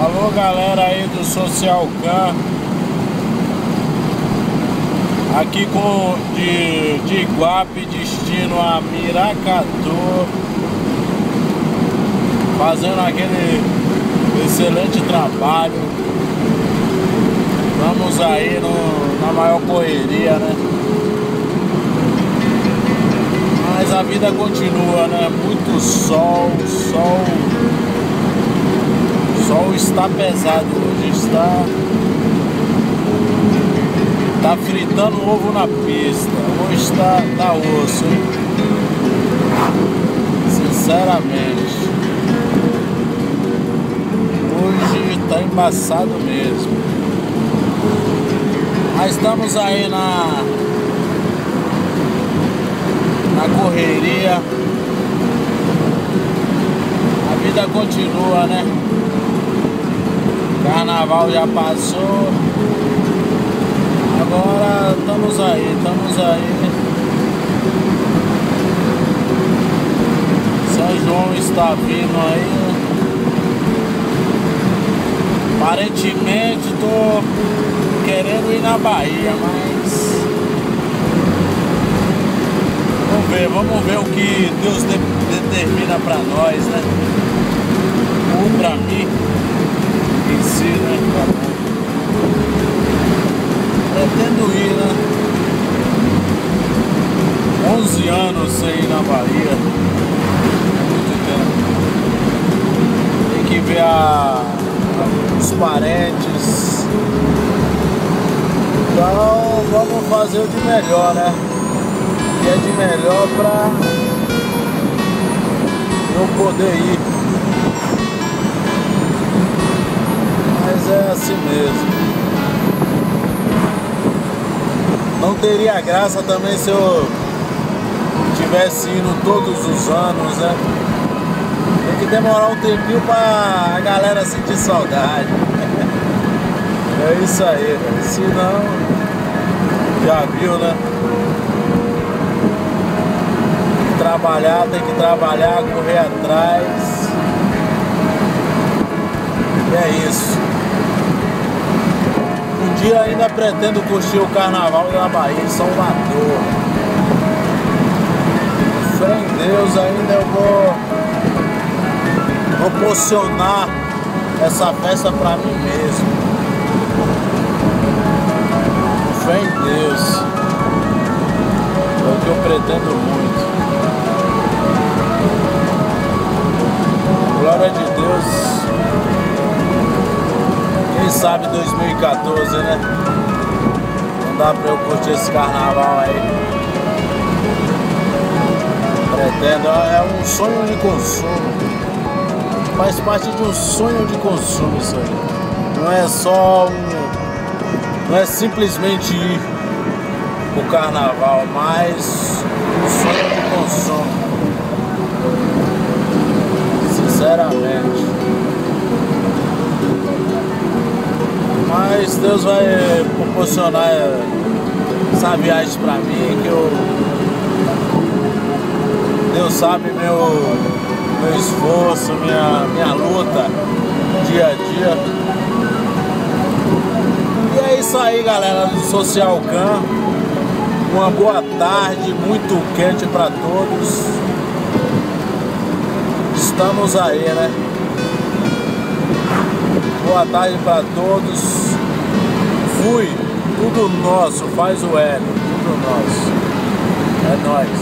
Alô, galera aí do Social Can, aqui de Iguape, destino a Miracatu, fazendo aquele excelente trabalho. Vamos aí na maior correria, né? Mas a vida continua, né? Muito sol está pesado hoje, está fritando ovo na pista. Hoje tá osso, hein? Sinceramente, hoje tá embaçado mesmo. Mas estamos aí na correria. A vida continua, né? Carnaval já passou. Agora estamos aí. São João está vindo aí. Aparentemente tô querendo ir na Bahia, mas vamos ver o que Deus determina pra nós, né? Ou pra mim em si, né? Pretendo ir, né? 11 anos sem ir na Bahia. Muito tempo. Tem que ver os parentes. Então vamos fazer o de melhor, né? E é de melhor pra eu poder ir. Mas é assim mesmo. Não teria graça também se eu tivesse indo todos os anos, né? Tem que demorar um tempinho pra a galera sentir saudade. É isso aí, cara. Se não, já viu, né? Tem que trabalhar, correr atrás. E é isso. Um dia ainda pretendo curtir o carnaval da Bahia, em São Salvador. Fé em Deus, ainda eu vou proporcionar essa festa pra mim mesmo. Fé em Deus. É o que eu pretendo muito. Glória de Deus. Quem sabe 2014, né? Não dá pra eu curtir esse carnaval aí. Pretendo, é um sonho de consumo. Faz parte de um sonho de consumo isso aí. Não é só não é simplesmente ir pro carnaval, mas um sonho de consumo. Sinceramente. Mas Deus vai proporcionar essa viagem pra mim, que Deus sabe meu esforço, minha luta dia a dia. E é isso aí, galera do Social Can. Uma boa tarde, muito quente pra todos. Estamos aí, né? Boa tarde pra todos. Fui. Tudo nosso. Faz o L. Tudo nosso. É nóis.